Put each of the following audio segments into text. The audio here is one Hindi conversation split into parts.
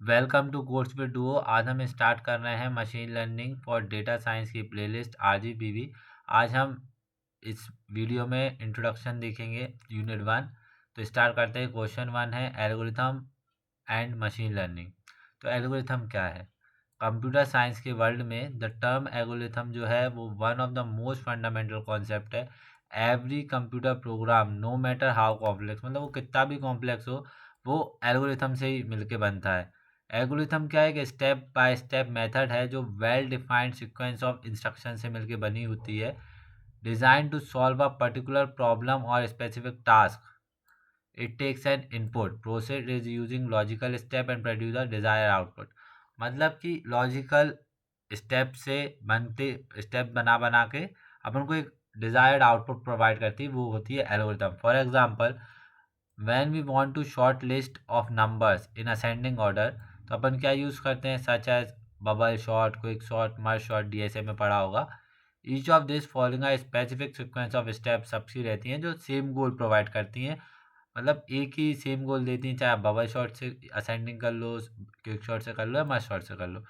Welcome to course with Duo. आज हम स्टार्ट कर रहे हैं machine learning for data science की प्लेलिस्ट RGPV। आज हम इस वीडियो में इंट्रोडक्शन देखेंगे यूनिट 1। तो स्टार्ट करते हैं। क्वेश्चन 1 है एल्गोरिथम एंड मशीन लर्निंग। तो एल्गोरिथम क्या है? कंप्यूटर साइंस के वर्ल्ड में द टर्म एल्गोरिथम जो है वो one of the most fundamental concept है। Every computer program no matter how complex, मतलब वो कितना भी कॉम्प्लेक्स हो, वो एल्गोरिथम से ही मिलके बनता है। एल्गोरिथम क्या है कि स्टेप बाय स्टेप मेथड है जो well defined sequence of instruction से मिलके बनी होती है, design to solve a particular problem और specific task. It takes an input process is using logical step and produce the desire output. मतलब कि लॉजिकल स्टेप से बनते स्टेप बना बना के अपन को एक डिजायर्ड आउटपुट प्रोवाइड करती है, वो होती है algorithm. For example, when we want to sort list of numbers in ascending order, तो अपन क्या यूज़ करते हैं, such as bubble sort, quick sort, merge sort, DSA में पढ़ा होगा। Each of this following a specific sequence of step सबसी रहती हैं जो सेम गोल प्रोवाइड करती हैं। मतलब एक ही सेम गोल देती हैं, चाहे आप बबल शॉट से असेंडिंग कर लो, क्विक शॉट से कर लो या मर्ज शॉट से कर लो।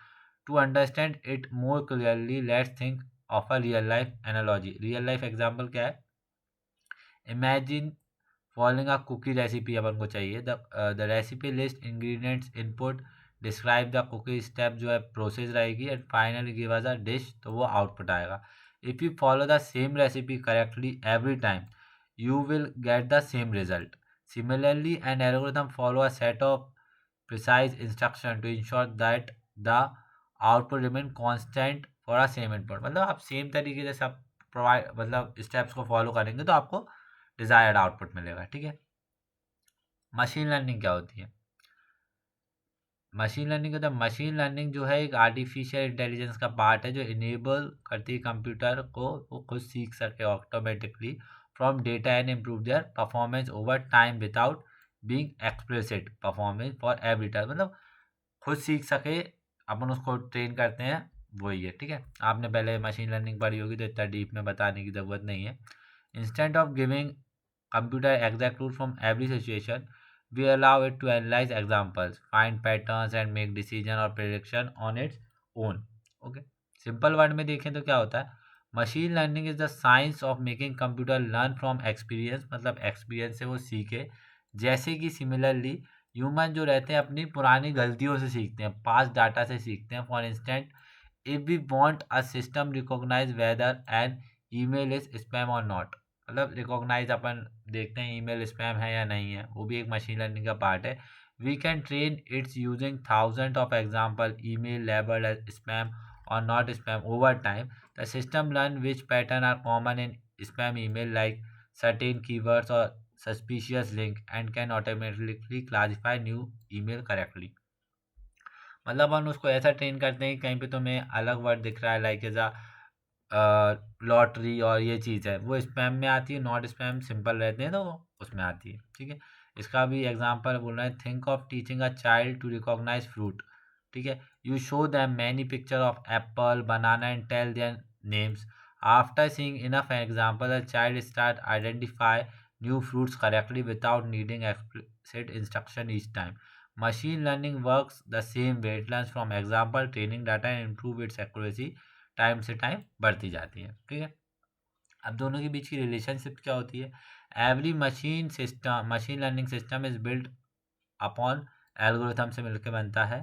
To understand it more clearly let's think of a real life analogy. Real life example क्या है? Imagine following a cookie recipe अपन को चाहिए। The recipe list ingredients input describe the cookie step जो है प्रोसेस रहेगी and finally give us a dish, तो वो आउटपुट आएगा। If you follow the same recipe correctly every time you will get the same result. Similarly, an algorithm follow a set of precise instruction to ensure that the output remain constant for a same input। मतलब आप सेम तरीके से सब प्रोवाइड मतलब स्टेप्स को फॉलो करेंगे तो आपको डिजायर्ड आउटपुट मिलेगा। ठीक है। मशीन लर्निंग क्या होती है? मशीन लर्निंग का मशीन लर्निंग जो है एक आर्टिफिशियल इंटेलिजेंस का पार्ट है जो इनेबल करती है कंप्यूटर को वो खुद सीख सके automatically from data and improve their performance over time without being explicit performance for every time. मतलब खुद सीख सके, अपन उसको ट्रेन करते हैं, वही है। ठीक है। आपने पहले मशीन लर्निंग पढ़ी होगी तो इतना डीप में बताने की ज़रूरत नहीं है। Instant of giving computer exact rule from every situation, we allow it to analyze examples, find patterns and make decision or prediction on its own। Okay, simple word में देखें तो क्या होता है? Machine learning is the science of making computer learn from experience, मतलब एक्सपीरियंस से वो सीखे। जैसे कि सिमिलरली ह्यूमन जो रहते हैं अपनी पुरानी गलतियों से सीखते हैं, पास्ट डाटा से सीखते हैं। For instant, if we want a system recognise whether an email is spam और नॉट, मतलब रिकॉग्नाइज अपन देखते हैं ईमेल स्पैम है या नहीं है, वो भी एक मशीन लर्निंग का पार्ट है। We can train its using thousand of example email labelled as spam और not spam. Over time the system learn which pattern are common in spam email like certain keywords और suspicious link and can automatically classify new email correctly. मतलब हम उसको ऐसा ट्रेन करते हैं कि कहीं पे तुम्हें अलग वर्ड दिख रहा है लाइक एज अ लॉटरी और ये चीज़ है, वो स्पैम में आती है, नॉट स्पैम सिंपल रहते हैं तो वो उसमें आती है। ठीक है। इसका भी एग्जांपल बोल रहे हैं, think of teaching a child to recognise fruit. ठीक है। You show them many picture of apple banana and tell their names. After seeing enough example the child start identify new fruits correctly without needing explicit instruction each time. Machine learning works the same way, it learns from example, training data and improve its accuracy time से टाइम बढ़ती जाती है। ठीक है। अब दोनों के बीच की रिलेशनशिप क्या होती है? Every machine learning system is built upon algorithm से मिलकर बनता है,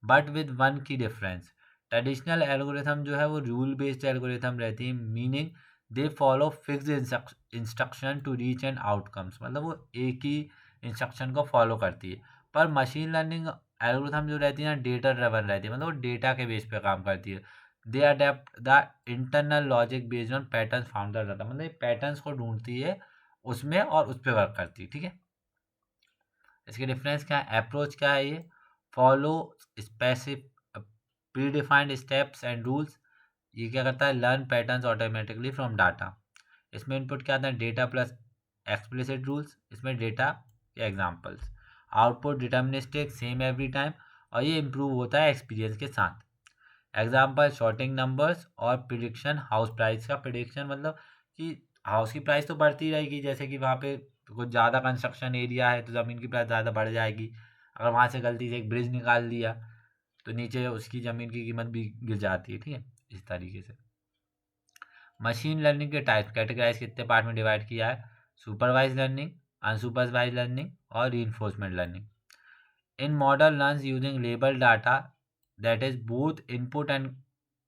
बट विद वन की डिफरेंस। ट्रेडिशनल एल्गोरिथम जो है वो रूल बेस्ड एल्गोरिथम रहती है, meaning they follow fixed instruction to reach and outcomes, मतलब वो एक ही इंस्ट्रक्शन को फॉलो करती है। पर मशीन लर्निंग एल्गोरिथम जो रहती है ना, डेटा ड्रिवन रहती है, मतलब वो डेटा के बेस पे काम करती है। दे adapt the internal logic based on pattern found data, मतलब पैटर्न्स को ढूंढती है उसमें और उस पर वर्क करती है। ठीक है। इसके डिफरेंस क्या है, अप्रोच क्या है? ये follow specific pre defined steps and rules. ये क्या करता है? Learn patterns automatically from data. इसमें इनपुट क्या आता है? डेटा प्लस एक्सप्लिसिट रूल्स, इसमें डेटा के examples. Output deterministic, same every time, और ये इम्प्रूव होता है एक्सपीरियंस के साथ। एग्जाम्पल शॉर्टिंग नंबर्स और प्रिडिक्शन हाउस प्राइस का प्रिडिक्शन, मतलब कि हाउस की प्राइस तो बढ़ती रहेगी, जैसे कि वहाँ पे कुछ ज़्यादा कंस्ट्रक्शन एरिया है तो ज़मीन की प्राइस ज़्यादा बढ़ जाएगी। अगर वहाँ से गलती से एक ब्रिज निकाल दिया तो नीचे उसकी ज़मीन की कीमत भी गिर जाती है, ठीक है, इस तरीके से। मशीन लर्निंग के टाइप कैटेगराइज कितने पार्ट में डिवाइड किया है? सुपरवाइज लर्निंग, अनसुपरवाइज लर्निंग और reinforcement learning. In model learns using label data that is both input and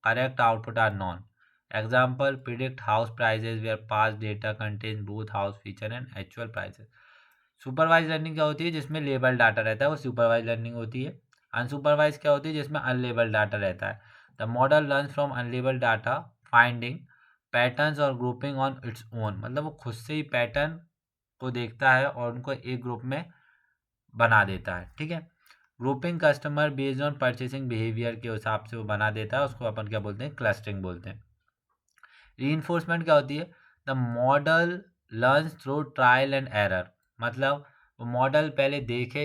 correct output are known. Example, predict house prices where past data contains both house feature and actual prices. Supervise learning क्या होती है? जिसमें लेबल डाटा रहता है, वो सुपरवाइज लर्निंग होती है। अनसुपरवाइज क्या होती है? जिसमें अनलेबल डाटा रहता है। The model learns from unlabelled data finding patterns और ग्रुपिंग ऑन इट्स ओन, मतलब वो खुद से ही पैटर्न को देखता है और उनको एक ग्रुप में बना देता है, ठीक है। Grouping customer based on purchasing behaviour के हिसाब से वो बना देता है, उसको अपन क्या बोलते हैं? क्लस्टरिंग बोलते हैं। रीइंफोर्समेंट क्या होती है? The model learns through trial and error, मतलब वो मॉडल पहले देखे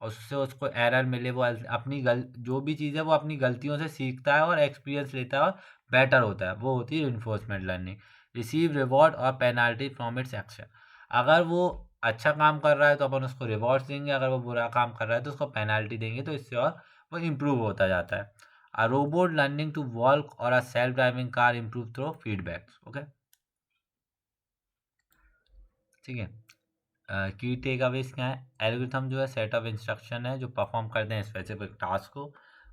और उससे उसको एरर मिले, वो अपनी जो भी चीज़ है वो अपनी गलतियों से सीखता है और एक्सपीरियंस लेता है और बेटर होता है, वो होती है रीइंफोर्समेंट लर्निंग। रिसीव रिवॉर्ड और पेनाल्टी फ्रॉम इट्स एक्शन, अगर वो अच्छा काम कर रहा है तो अपन उसको रिवॉर्ड्स देंगे, अगर वो बुरा काम कर रहा है तो उसको पेनाल्टी देंगे, तो इससे और वो इम्प्रूव होता जाता है। A robot learning to walk or a self-driving car improve through feedbacks. Okay, ठीक है। की टेक अवेज क्या है? एल्गोरिथम जो है सेट ऑफ इंस्ट्रक्शन है जो परफॉर्म करते हैं स्पेसिफिक टास्क को।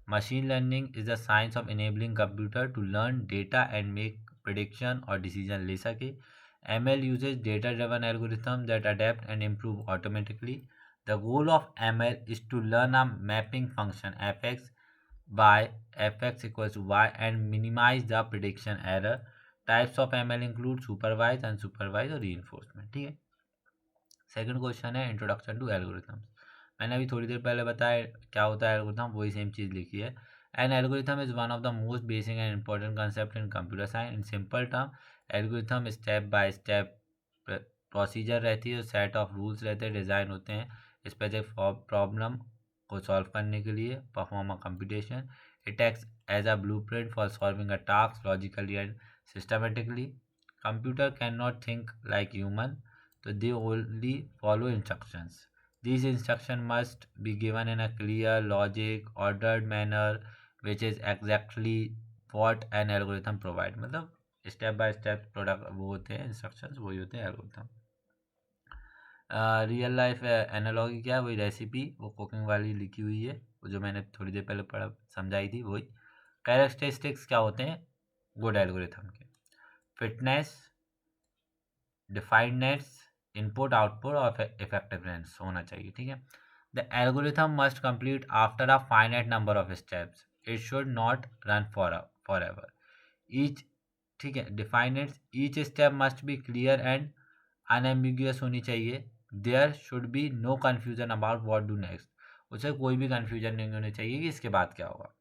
Machine learning is the science of enabling computer to learn data and make prediction और डिसीजन ले सके। ML uses data driven algorithm that adapt and improve automatically. The goal of ML is to learn a mapping function fx by fx equals to y and minimize the prediction error. Types of ML include supervised, unsupervised और reinforcement, ठीक है। सेकंड क्वेश्चन है इंट्रोडक्शन टू एल्गोरिथम्स। मैंने अभी थोड़ी देर पहले बताया क्या होता है एल्गोरिथम, वही सेम चीज़ लिखी है। N algorithm is one of the most basic and important concept in computer science. In simple term, algorithm step by step procedure रहती है, सेट ऑफ रूल्स रहते हैं, डिज़ाइन होते हैं स्पेसिफिक प्रॉब्लम को सॉल्व करने के लिए, perform a computation. It acts as a blueprint for solving a task logically and systematically. Computer can not think like human, so they only follow instructions. These instructions must be given in a clear, logic, ordered manner, which is exactly what an algorithm provide. मतलब स्टेप बाय स्टेप प्रोडक्ट वो होते हैं इंस्ट्रक्शंस, वही होते हैं एल्गोरिथम। रियल लाइफ एनालॉजी क्या है? वही रेसिपी, वो कुकिंग वाली लिखी हुई है, वो जो मैंने थोड़ी देर पहले पढ़ा समझाई थी वही। कैरेक्टरिस्टिक्स क्या होते हैं गुड एल्गोरिथम के? फिटनेस, डिफाइंडनेस, इनपुट आउटपुट और इफेक्टिवनेस होना चाहिए, ठीक है। The algorithm must complete after a finite number of steps, it should not run forever each, ठीक है। Definite, each step must be clear and unambiguous होनी चाहिए। There should be no confusion about what do next, उसे कोई भी कन्फ्यूजन नहीं होनी चाहिए कि इसके बाद क्या होगा।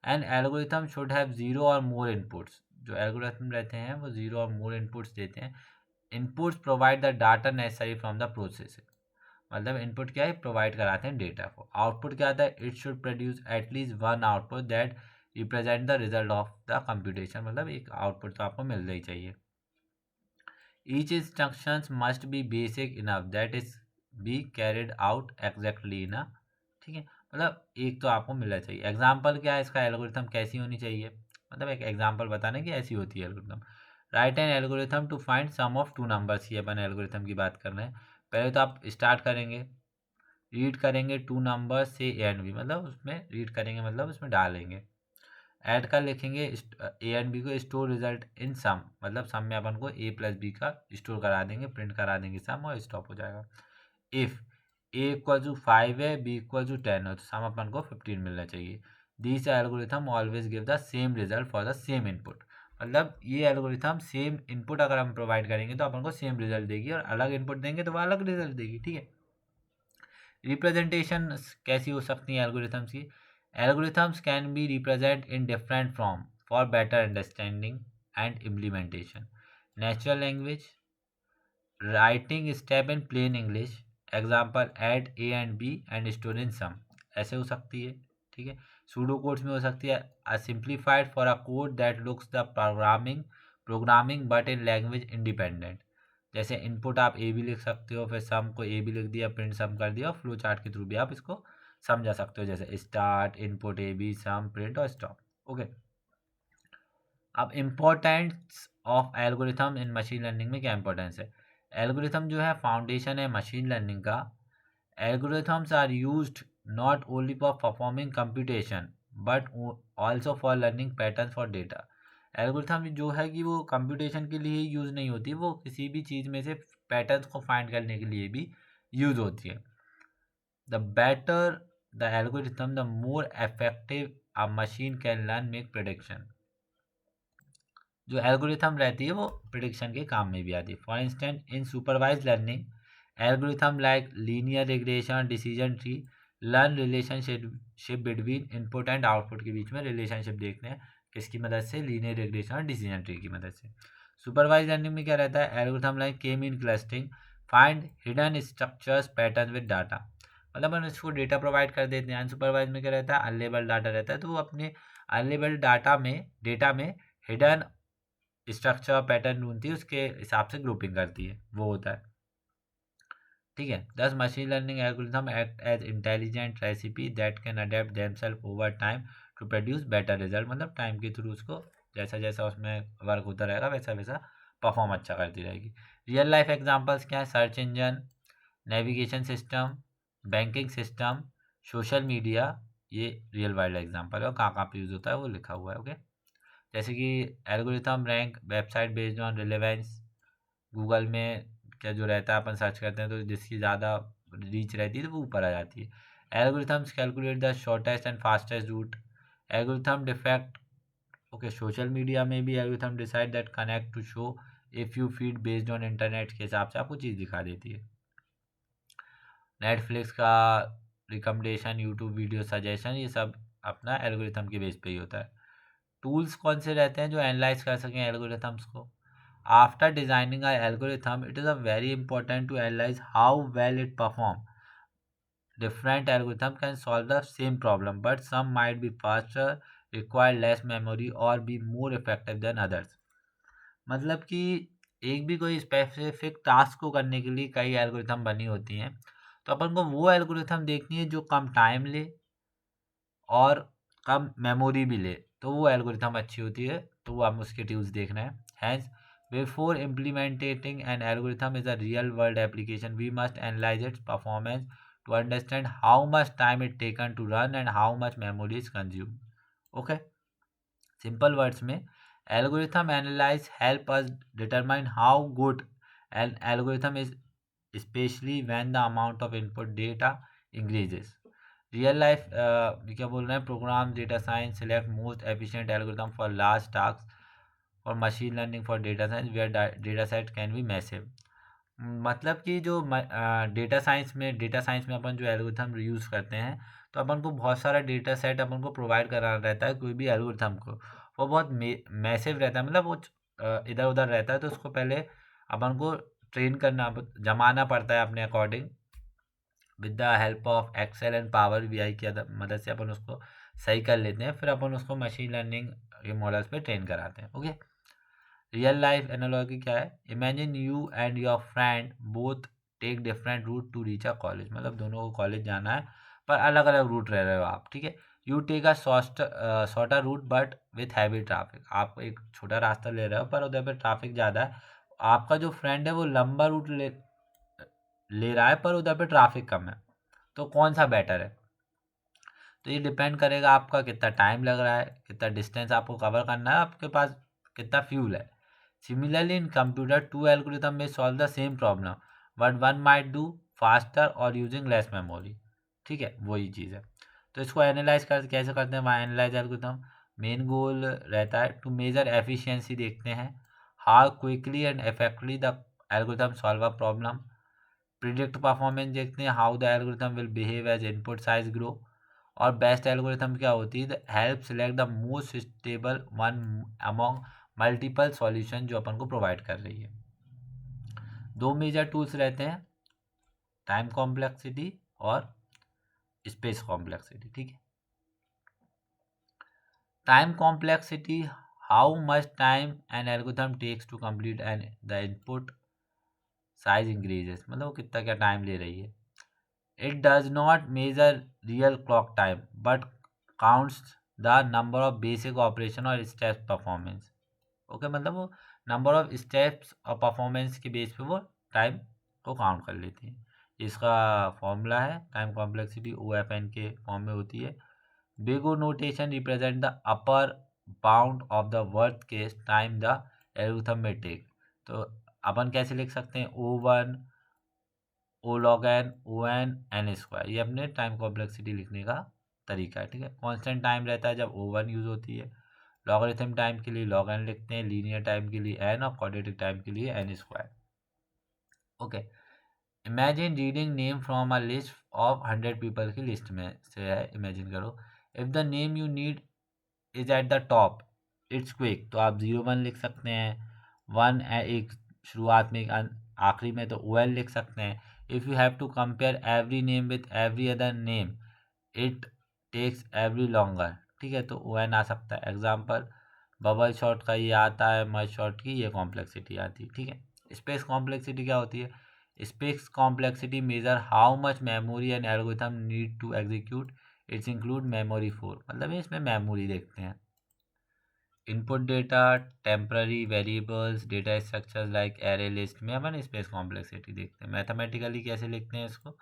And algorithm should have zero और मोर इनपुट्स, जो एल्गोरिथम रहते हैं वो जीरो और मोर इनपुट्स देते हैं। Inputs provide the data necessary from the processing, मतलब इनपुट क्या है? प्रोवाइड कराते हैं डेटा को। आउटपुट क्या आता है? It should produce at least one output that represent the result of the computation, मतलब एक आउटपुट तो आपको मिलना ही चाहिए। Each instructions must be basic enough that is be carried out exactly enough, ठीक है। मतलब एक तो आपको मिलना चाहिए। एग्जाम्पल क्या है इसका? एल्गोरिथम कैसी होनी चाहिए, मतलब एक एग्जाम्पल बताना कि ऐसी होती है algorithm. Write an algorithm to find sum of two numbers, ये अपन एल्गोरिथम की बात कर रहे हैं। पहले तो आप स्टार्ट करेंगे, रीड करेंगे टू नंबर से ए एंड बी, मतलब उसमें रीड करेंगे मतलब उसमें डालेंगे। ऐड कर लिखेंगे ए एंड बी को, स्टोर रिजल्ट इन सम, मतलब सम में अपन को ए प्लस बी का स्टोर करा देंगे, प्रिंट करा देंगे सम और स्टॉप हो जाएगा। इफ़ ए इक्वल टू 5 है, बी इक्वल टू 10 है, तो सम अपन को 15 मिलना चाहिए। This algorithm always give the same result for the same input, मतलब ये एल्गोरिथम सेम इनपुट अगर हम प्रोवाइड करेंगे तो अपन को सेम रिजल्ट देगी, और अलग इनपुट देंगे तो वो अलग रिजल्ट देगी, ठीक है। रिप्रेजेंटेशन कैसी हो सकती है एल्गोरिथम्स की? Algorithms can be represent in different form for better understanding and implementation. Natural language, writing step in plain English, example add A and B and store in sum, ऐसे हो सकती है, ठीक है। सूडो कोड्स में हो सकती है अ simplified for a code that looks the programming but in language independent, जैसे इनपुट आप ए भी लिख सकते हो, फिर सम को ए भी लिख दिया, प्रिंट सम कर दिया और फ्लो चार्ट के थ्रू भी आप इसको समझा सकते हो, जैसे start, input, A B, sum, print और स्टॉप। ओके, अब importance of algorithm in machine learning में क्या इंपॉर्टेंस है? एल्गोरिथम जो है फाउंडेशन है मशीन लर्निंग का। Algorithms are used not only for performing computation but also for learning pattern for data. Algorithm जो है कि वो कंप्यूटेशन के लिए ही यूज़ नहीं होती, वो किसी भी चीज़ में से पैटर्न्स को फाइंड करने के लिए भी यूज़ होती है। The better the algorithm the more effective a machine can learn make prediction. जो एल्गोरिथम रहती है वो प्रिडिक्शन के काम में भी आती है। For instance in supervise learning algorithm like linear regression, decision tree learn relationship between input and output के बीच में रिलेशनशिप देखते हैं, किसकी मदद से? लीनियर रिग्रेशन और डिसीजन ट्री की मदद से। सुपरवाइज लर्निंग में क्या रहता है? एल्गोरिथम लाइक के mean clustering find hidden structures pattern with data. मतलब हम इसको डेटा प्रोवाइड कर देते हैं। अनसुपरवाइज में क्या रहता है? अनलेबल्ड डाटा रहता है, तो वो अपने अनलेबल्ड डेटा में हिडन स्ट्रक्चर पैटर्न ढूंढती है, उसके हिसाब से ग्रुपिंग करती है, वो होता है। ठीक है, thus machine learning algorithm act as intelligent recipe that can adapt themselves over time to produce better result. मतलब टाइम के थ्रू उसको जैसा जैसा उसमें वर्क होता रहेगा वैसा वैसा परफॉर्म अच्छा करती रहेगी। रियल लाइफ एग्जांपल्स क्या है? Search engine, navigation system, banking system, social media, ये रियल वर्ल्ड एग्जांपल है और कहाँ पे यूज़ होता है वो लिखा हुआ है। ओके, जैसे कि algorithm rank website based on relevance. Google में क्या जो रहता है, अपन सर्च करते हैं तो जिसकी ज़्यादा रीच रहती है तो वो ऊपर आ जाती है। Algorithms calculate the shortest and fastest route. Algorithm defect. Okay, social media में भी algorithm decide that connect to show if you feed based on internet के हिसाब से आपको चीज़ दिखा देती है। नेटफ्लिक्स का रिकमेंडेशन, यूट्यूब वीडियो सजेशन, ये सब अपना एल्गोरिथम के बेस पे ही होता है। टूल्स कौन से रहते हैं जो एनालाइज कर सकें एल्गोरिथम्स को? After designing a algorithm it is a very important to analyze how well it perform. Different algorithm can solve the same problem but some might be faster, require less memory और be more effective than others. मतलब कि एक भी कोई स्पेसिफिक टास्क को करने के लिए कई एल्गोरिथम बनी होती हैं, तो अपन को वो एल्गोरिथम देखनी है जो कम टाइम ले और कम मेमोरी भी ले, तो वो एल्गोरिथम अच्छी होती है, तो वो हम उसके टूल्स देखना है। Hence before implementing an algorithm is a real world application we must analyze its performance to understand how much time it taken to run and how much memory is consume. Okay, simple words में algorithm analyze help us determine how good an algorithm is, especially when the amount of input data increases. Real life क्या बोल रहे हैं? Program data science select most efficient algorithm for large task और machine learning for data science where data set can be massive. मतलब कि जो डेटा साइंस में अपन जो एल्गोरिथम यूज़ करते हैं, तो अपन को बहुत सारा डेटा सेट अपन को प्रोवाइड कराना रहता है कोई भी एल्गोरिथम को। वो बहुत मैसिव रहता है, मतलब वो इधर उधर रहता है, तो उसको पहले अपन को ट्रेन करना जमाना पड़ता है अपने अकॉर्डिंग। With the help of Excel and Power BI की मदद से अपन उसको सही कर लेते हैं, फिर अपन उसको मशीन लर्निंग के मॉडल्स पे ट्रेन कराते हैं। ओके, रियल लाइफ एनालॉजी क्या है? Imagine you and your friend both take different route to reach a college. मतलब दोनों को कॉलेज जाना है पर अलग अलग रूट रह रहे हो आप। ठीक है, you take a shorter route but with heavy traffic. आप एक छोटा रास्ता ले रहे हो पर उधर पे ट्रैफिक ज़्यादा है। आपका जो फ्रेंड है वो लंबा रूट ले रहा है पर उधर पे ट्रैफिक कम है, तो कौन सा बेटर है? तो ये डिपेंड करेगा आपका कितना टाइम लग रहा है, कितना डिस्टेंस आपको कवर करना है, आपके पास कितना फ्यूल है। Similarly in computer two algorithm में solve the same problem but one might do faster और यूजिंग लेस मेमोरी। ठीक है, वही चीज़ है। तो इसको एनालाइज कर कैसे करते हैं? वहाँ एनालाइज एल्गोरिथम मेन गोल रहता है टू मेजर एफिशिएंसी, देखते हैं how quickly and effectively the algorithm solve a problem. Predict performance देखते हैं how the algorithm will behave as input size grow. और बेस्ट एल्गोरिथम क्या होती है? Help select the most stable one among multiple solution जो अपन को प्रोवाइड कर रही है। दो मेजर टूल्स रहते हैं, टाइम कॉम्प्लेक्सिटी और स्पेस कॉम्प्लेक्सिटी। ठीक है, time complexity how much time an algorithm takes to complete an the input size increases. मतलब वो कितना क्या टाइम ले रही है। It does not measure real clock time but counts the number of basic operation और steps performance. ओके मतलब वो नंबर ऑफ स्टेप्स और परफॉर्मेंस के बेस पे वो टाइम को काउंट कर लेती है. इसका फॉर्मूला है time complexity O F n के फॉर्म में होती है. Big O notation represent the upper bound of the worst case time the algorithm में टेक. तो अपन कैसे लिख सकते हैं O one O log n O n square. ये अपने टाइम कॉम्प्लेक्सिटी लिखने का तरीका है. ठीक है. कांस्टेंट टाइम रहता है जब ओ वन यूज होती है. लॉगरिथम टाइम के लिए लॉग एन लिखते हैं. लीनियर टाइम के लिए एन और क्वाड्रेटिक टाइम के लिए n square. Okay. Imagine reading name from a list of 100 people की लिस्ट में से है. इमेजिन करो if the name you need is at the top it's quick. तो आप 01 लिख सकते हैं. वन एक शुरुआत में आखिरी में तो ओ लिख सकते हैं. If you have to compare every name with every other name it takes every longer. ठीक है. तो ओ आ सकता है. एग्जाम्पल बबल शॉट का ये आता है. मर्ज शॉट की ये कॉम्प्लेक्सिटी आती है. ठीक है. स्पेस कॉम्प्लेक्सिटी क्या होती है? Space complexity measure how much memory and algorithm need to execute. It's include memory for. मतलब इसमें मेमोरी देखते हैं. Input data temporary variables data structures like array list में अपन स्पेस कॉम्प्लेक्सिटी देखते हैं. मैथमेटिकली कैसे लिखते हैं इसको?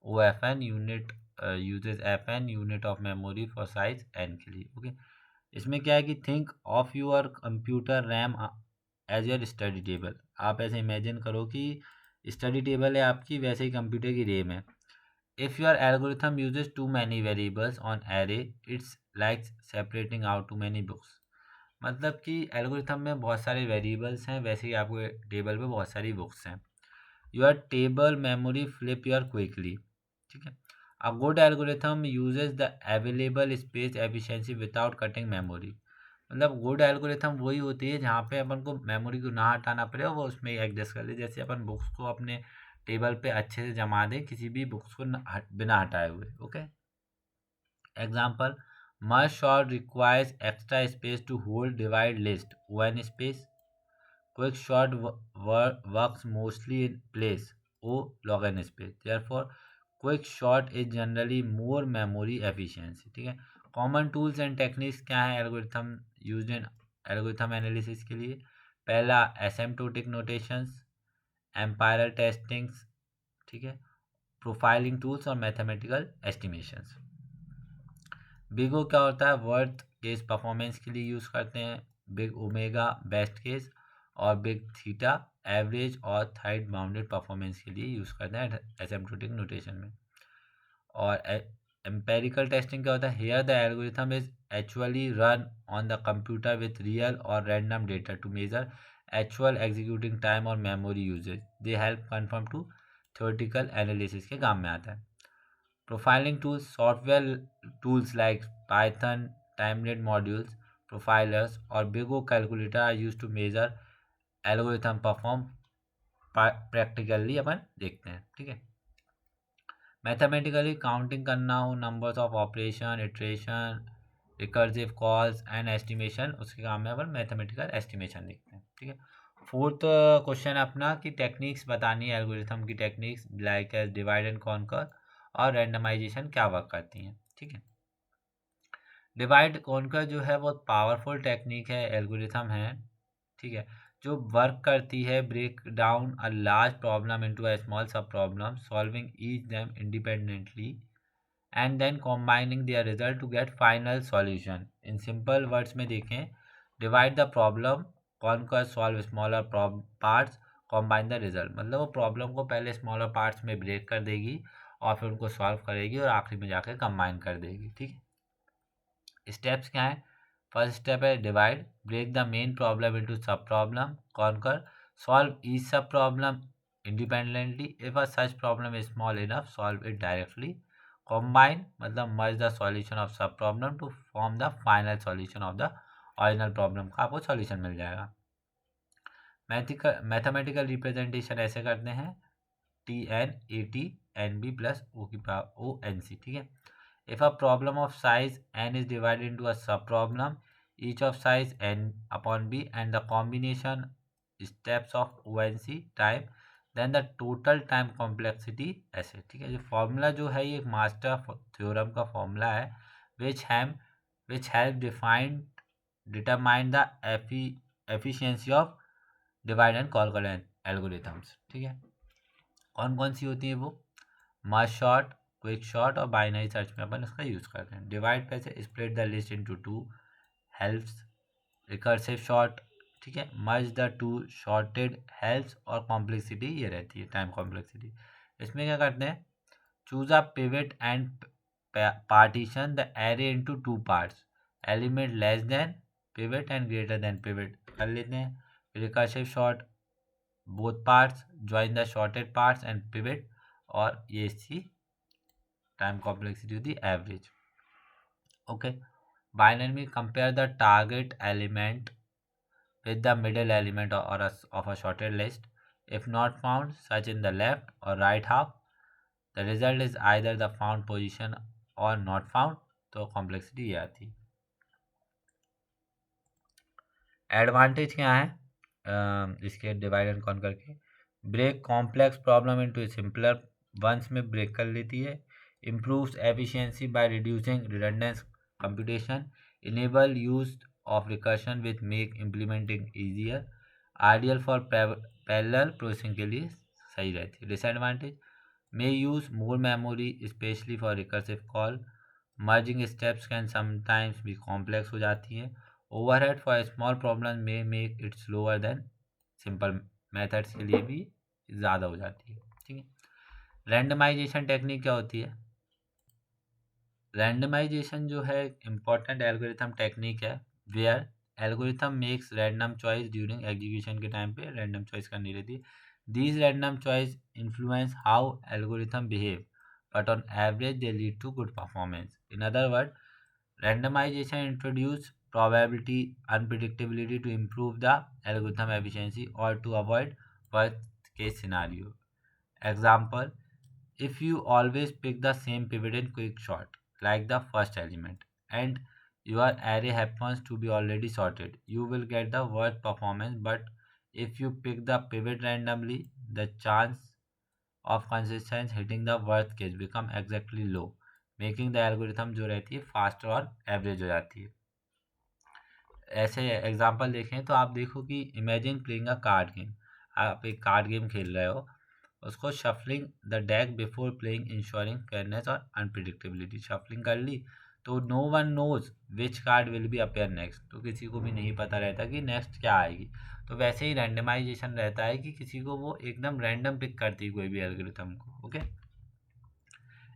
O F n unit uses f n unit of memory for size n के लिए. ओके. इसमें क्या है कि think of your computer RAM as your study table. आप ऐसे इमेजिन करो कि स्टडी टेबल है आपकी, वैसे ही कंप्यूटर की रैम है. If your algorithm uses too many variables on array it's like separating out too many books. मतलब कि एल्गोरिथम में बहुत सारे वेरिएबल्स हैं, वैसे ही आपके टेबल पे बहुत सारी बुक्स हैं. Your table memory flip your quickly. ठीक है. A good algorithm uses the available space efficiency without cutting memory. मतलब गुड एल्गोरिथम वही होती है जहाँ पे अपन को मेमोरी को ना हटाना पड़े और वो उसमें एडजस्ट कर ले. जैसे अपन बुक्स को अपने टेबल पे अच्छे से जमा दें किसी भी बुक्स को बिना हटाए हुए. Okay. Example, merge sort requires extra space to hold divide list one space. Quick sort works mostly in place O log n space. Therefore, quick sort is generally more memory efficiency. ठीक है. कॉमन टूल्स एंड टेक्निक्स क्या है algorithm use in algorithm analysis के लिए? पहला एसिम्प्टोटिक नोटेशंस, एम्पायरल टेस्टिंग्स. ठीक है. प्रोफाइलिंग टूल्स और मैथमेटिकल एस्टिमेशंस. बिग ओ क्या होता है? वर्थ केस परफॉर्मेंस के लिए यूज़ करते हैं. बिग ओमेगा बेस्ट केस और बिग थीटा एवरेज और थाइड बाउंडेड परफॉर्मेंस के लिए यूज़ करते हैं एसिम्प्टोटिक नोटेशन में. और एम्पेरिकल टेस्टिंग क्या होता है? Here the algorithm is actually run on the computer with real और random data to measure actual executing time और memory usage. They help confirm to theoretical analysis के काम में आता है. Profiling tools, software tools like Python, Timenet modules, profilers, or Big O calculator are used to measure algorithm perform practically. अपन देखते हैं. ठीक है. मैथमेटिकली काउंटिंग करना हो, numbers of operation, iteration, recursive calls and estimation, उसके काम में अपन मैथमेटिकल एस्टिमेशन देखते हैं. ठीक है. फोर्थ क्वेश्चन अपना कि टेक्निक्स बतानी है एल्गोरिथम की techniques like as divide and conquer और रैंडमाइजेशन क्या वर्क करती हैं. ठीक है. डिवाइड कॉन्कर जो है बहुत पावरफुल टेक्निक है, एल्गोरिथम है. ठीक है. जो वर्क करती है break down a large problem into a small sub problem solving each them independently and then combining their result to get final solution. In simple words में देखें, divide the problem, conquer solve smaller parts, combine the result. मतलब वो प्रॉब्लम को पहले स्मॉलर पार्ट्स में ब्रेक कर देगी और फिर उनको सॉल्व करेगी और आखिरी में जाकर कंबाइन कर देगी. ठीक है. स्टेप्स क्या है? फर्स्ट स्टेप है divide, break the main problem into sub problem. Conquer, solve each sub problem independently. If a such problem is small enough, solve it directly. Combine मतलब merge the solution of sub problem to form the final solution of the original problem का आपको सॉल्यूशन मिल जाएगा. मैथमेटिकल रिप्रेजेंटेशन ऐसे करते हैं T n a T n b plus O की पावर ओ एन सी. ठीक है. If a problem of size n is divided into a subproblem, each of size n upon b and the combination steps of ONC time, then the total time complexity ऐसे, ठीक है। जो फॉर्मूला जो है ये एक मास्टर थ्योरम का फॉर्मूला है which help determine the efficiency of divide and conquer algorithms, ठीक है। कौन कौन सी होती है वो? मर्ज शॉर्ट, क्विक शॉर्ट और बाइनरी सर्च में अपन इसका यूज़ करते हैं। डिवाइड कैसे? Split the list into two helps. Recursive short, ठीक है। Merge the two shorted helps. और कॉम्प्लेक्सिटी ये रहती है टाइम कॉम्प्लेक्सिटी। इसमें क्या करते हैं? Choose a pivot and partition the array into two parts, element less than pivot and greater than pivot कर लेते हैं। Recursive short, both parts, join the shorted parts and pivot. और ये इसकी टाइम कॉम्प्लेक्सिटी होती है एवरेज। ओके। बाइनरी में compare the target element with the middle element of a sorted list. If not found, such in the left or right half, the result is either the found position or not found. तो कॉम्प्लेक्सिटी ये आती है। एडवांटेज क्या है इसके डिवाइड एंड कॉन्कर के? Break complex problem into simpler ones में ब्रेक कर लेती है। Improves efficiency by reducing redundant computation. Enable use of recursion with make implementing easier। Ideal for parallel processing के लिए सही रहती है। Disadvantage may use more memory especially for recursive call। merging steps can sometimes be complex हो जाती है। overhead for small problem may make it slower than simple methods के लिए भी ज़्यादा हो जाती है, ठीक है। रैंडमाइजेशन टेक्निक क्या होती है? रैंडमाइजेशन जो है इम्पॉर्टेंट एल्गोरिथम टेक्निक है where algorithm makes random choice during execution के टाइम पे रैंडम चॉइस करनी रहती है। These random choice influence how algorithm behave but on average they lead to good performance. In other word, randomization introduce probability unpredictability to improve the algorithm efficiency or to avoid worst case scenario। Example, if you always pick the same pivot in quick sort like the first element and your array happens to be already sorted, you will get the worst performance, but if you pick the pivot randomly, the chance of consistent hitting the worst case become exactly low, making the algorithm जो रहती है फास्टर और एवरेज हो जाती है। ऐसे एग्जांपल देखें तो आप देखो कि imagine playing a card game. आप एक कार्ड गेम खेल रहे हो, उसको shuffling the deck before playing ensuring fairness और अनप्रिडिक्टेबिलिटी। शफलिंग कर ली तो no one knows which card will be appear next, तो किसी को भी नहीं पता रहता कि नेक्स्ट क्या आएगी। तो वैसे ही रैंडमाइजेशन रहता है कि किसी को वो एकदम रैंडम पिक करती है कोई भी एल्गोरिथम को। Okay.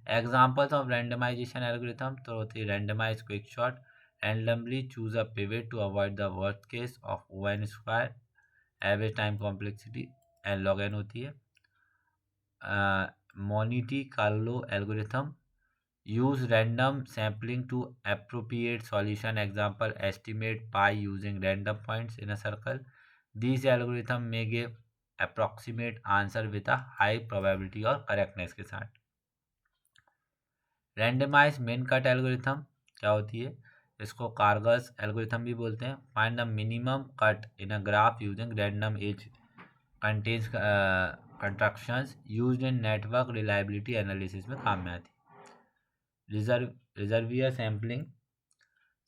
Examples of randomization algorithm तो होती है randomize quick shot, randomly choose a pivot to avoid the worst case of O(n) square, average time complexity and log n होती है। Monte Carlo algorithm use random sampling to appropriate solution। Example, estimate pi using random points in a circle। These algorithm may give approximate answer with a high probability और correctness के साथ। रैंडमाइज मेन कट एल्गोरिथम क्या होती है? इसको कारगस एल्गोरिथम भी बोलते हैं। Find the minimum cut in a graph using random edge contains constructions used in network reliability analysis में काम में आती है। Reservoir sampling,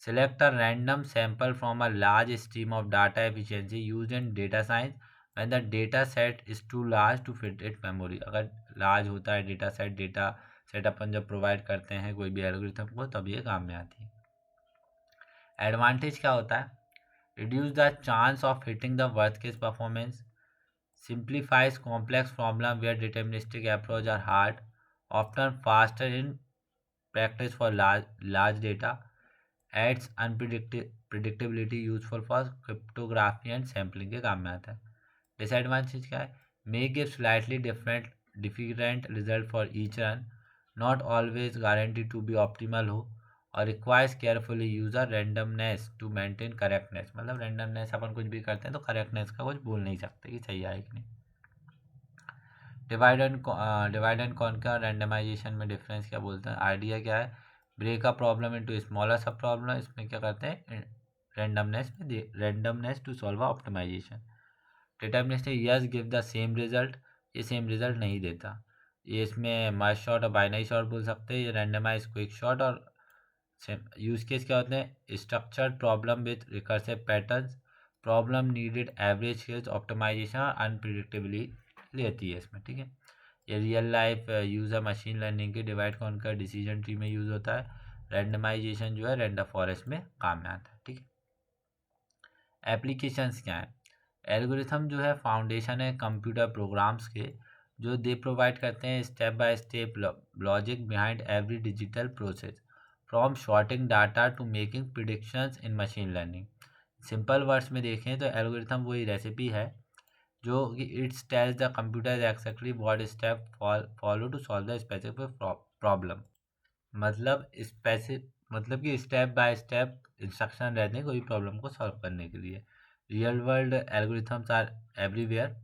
select a random sample from a large stream of data efficiency used in data science when the data set is too large to fit its memory। अगर लार्ज होता है डेटा सेट अपन जब प्रोवाइड करते हैं कोई भी एल्गोरिथम को तब ये काम में आती है। एडवांटेज क्या होता है? Reduce the chance of hitting the worst case performance, simplifies complex problem where deterministic approach are hard, often faster in practice for large data, adds predictability useful for cryptography and sampling के काम में आता है। डिसएडवांटेज क्या है? May give slightly different result for each run, not always guarantee to be optimal हो, और requires carefully user randomness to maintain correctness. मतलब रैंडमनेस अपन कुछ भी करते हैं तो करेक्टनेस का कुछ बोल नहीं सकते कि सही आए कि नहीं। डिवाइड एंड कॉन्कर रैंडमाइजेशन में डिफरेंस क्या बोलते हैं? आइडिया क्या है? Break a problem into smaller sub problem. इसमें क्या करते हैं? Randomness to solve optimization. Deterministic, yes give the same result, ये सेम रिजल्ट नहीं देता। ये इसमें मर्ज शॉट और बाइनरी शॉट बोल सकते हैं, ये रैंडमाइज क्विक शॉट। और यूज केस क्या होते हैं, structured problem with recursive patterns, problem needed average scales optimisation और अनप्रिडिक्टेबिलिटी लेती है इसमें, ठीक है। ये रियल लाइफ यूज़ है मशीन लर्निंग के, डिवाइड कॉन्कर डिसीजन ट्री में यूज़ होता है। रैंडमाइजेशन जो है रेंडम फॉरेस्ट में काम में आता है, ठीक है। एप्लीकेशंस क्या है, एल्गोरिथम जो है फाउंडेशन है कंप्यूटर प्रोग्राम्स के, जो दे प्रोवाइड करते हैं step by step logic behind every digital process, from sorting data to making predictions in machine learning. Simple words में देखें तो एल्गोरिथम वही रेसिपी है जो कि it's tells the computer exactly what step follow to solve the specific problem. मतलब मतलब कि स्टेप बाय स्टेप इंस्ट्रक्शन रहते हैं कोई प्रॉब्लम को सॉल्व करने के लिए। Real world algorithms are everywhere,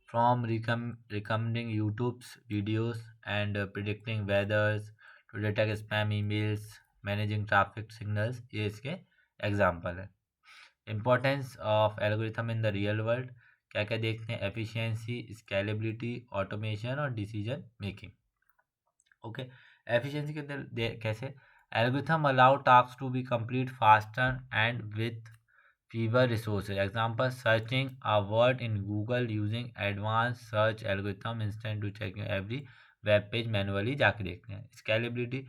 from recommending YouTube's videos and predicting weathers to detect spam emails, managing traffic signals, ये इसके एग्जाम्पल है। Importance of algorithm in the real world, क्या क्या देखते हैं, एफिशिएंसी, स्केलेबिलिटी, ऑटोमेशन और डिसीजन मेकिंग। ओके, एफिशिएंसी के अंदर कैसे, algorithm allow task to be complete faster and with fewer resources. Example, searching a word in Google using advanced search algorithm instead to checking every web page manually जाके देखते हैं। Scalability,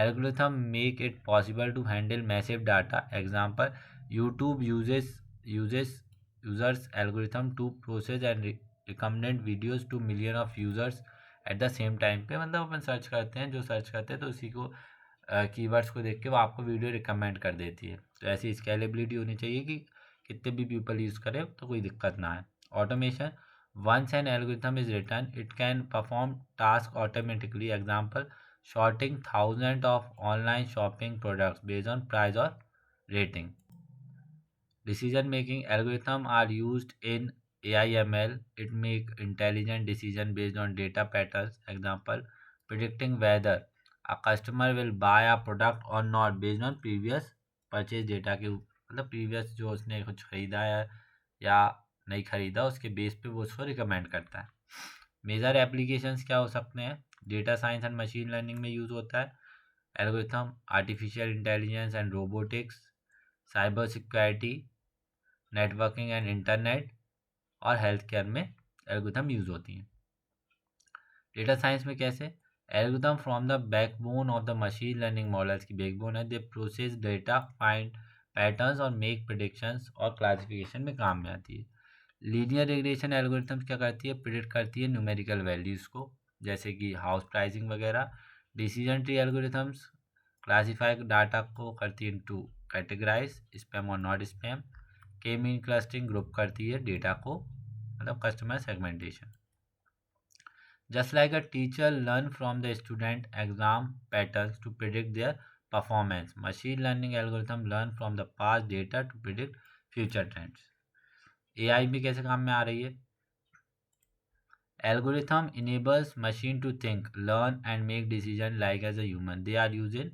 algorithm make it possible to handle massive data. Example, YouTube uses users algorithm to process and recommend videos to million of users at the same time पे, मतलब अपन सर्च करते हैं, जो सर्च करते हैं तो उसी को कीवर्ड्स को देख के वो आपको वीडियो रिकमेंड कर देती है। तो ऐसी स्केलेबिलिटी होनी चाहिए कि कितने भी पीपल यूज़ करें तो कोई दिक्कत ना आए। Automation, once an algorithm is written it can perform task automatically. Example, sorting thousand of online shopping products based on price और rating. Decision making algorithms are used in AIML. It make intelligent decision based on data patterns. Example, predicting whether a customer will buy a product or not based on previous purchase data के मतलब previous जो उसने कुछ खरीदा है या नहीं खरीदा उसके बेस पे वो उसको रिकमेंड करता है। मेजर एप्लीकेशंस क्या हो सकते हैं, data science and machine learning में यूज़ होता है algorithm, artificial intelligence and robotics, cyber security, networking and internet और हेल्थ केयर में एल्गोरिथम यूज़ होती हैं। डेटा साइंस में कैसे, algorithm from the backbone of the machine learning models की बैकबोन है। दे प्रोसेस डेटा, फाइंड पैटर्न्स और मेक प्रिडिक्शंस और क्लासिफिकेशन में काम में आती है। लीनियर रिग्रेशन एल्गोरिथम्स क्या करती है, प्रिडिक्ट करती है न्यूमेरिकल वैल्यूज़ को, जैसे कि हाउस प्राइसिंग वगैरह। Decision tree algorithms classify data को करती है इनटू कैटेगराइज, स्पैम और not spam. K mean clustering group करती है डेटा को, मतलब customer segmentation. Just like a teacher learn from the student exam patterns to predict their performance, machine learning algorithm learn from the past data to predict future trends. AI भी कैसे काम में आ रही है, algorithm enables machine to think, learn and make decision like as a human. They are used in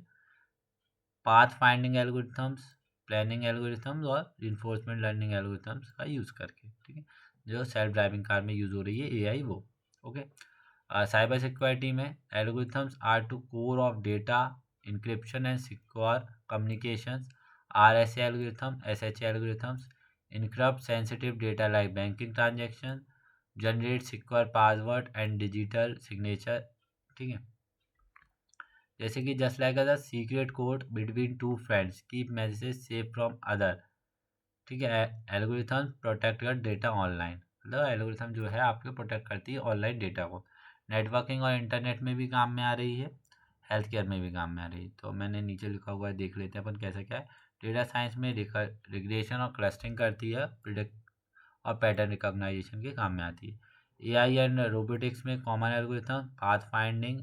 path finding algorithms, planning algorithms और रिइंफोर्समेंट लर्निंग एल्गोरिथम्स का यूज़ करके, ठीक है। जो सेल्फ ड्राइविंग कार में यूज़ हो रही है एआई वो, ओके। साइबर सिक्योरिटी में algorithms are to core of data encryption and secure communications. RSA algorithm, SHA algorithms encrypt sensitive data like banking transaction, generate secure password and digital signature, ठीक है। जैसे कि just like a secret code between two friends keep message safe from other, ठीक है। Algorithm protect your data online, मतलब एल्गोरिथम जो है आपके प्रोटेक्ट करती है ऑनलाइन डेटा को। नेटवर्किंग और इंटरनेट में भी काम में आ रही है, हेल्थ केयर में भी काम में आ रही है। तो मैंने नीचे लिखा हुआ है, देख लेते हैं अपन कैसे क्या है। डेटा साइंस में रिग्रेशन और क्लस्टरिंग करती है, प्रिडिक्ट और पैटर्न रिकॉग्नाइजेशन के काम में आती है। एआई एंड रोबोटिक्स में common algorithm, path finding,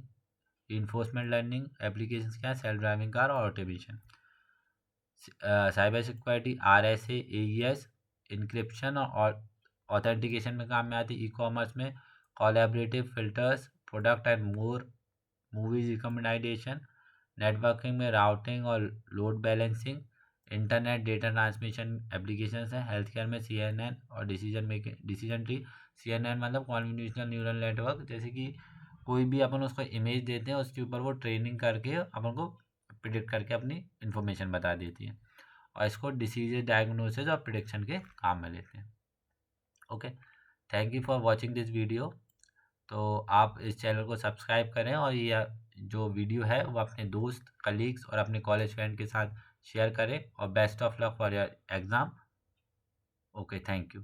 enforcement learning, applications क्या है, सेल्फ ड्राइविंग कार और automation. Cyber security, RSA, AES, encryption और ऑथेंटिकेशन में काम में आती है। ई कॉमर्स में collaborative filters, product and more, movies recommendation. Networking में राउटिंग और load balancing. Internet data transmission applications हैं। हेल्थ केयर में सीएनएन और डिसीजन ट्री, CNN मतलब कॉन्वोल्यूशनल न्यूरल नेटवर्क, जैसे कि कोई भी अपन उसको इमेज देते हैं उसके ऊपर वो ट्रेनिंग करके अपन को प्रिडिक्ट करके अपनी इन्फॉर्मेशन बता देती है, और इसको डिसीज डायग्नोसिस और प्रिडिक्शन के काम में लेते हैं। Okay, thank you for watching this video. तो आप इस चैनल को सब्सक्राइब करें, और ये जो वीडियो है वो अपने दोस्त, कलीग्स और अपने कॉलेज फ्रेंड के साथ शेयर करें, और best of luck for your exam. Okay, thank you.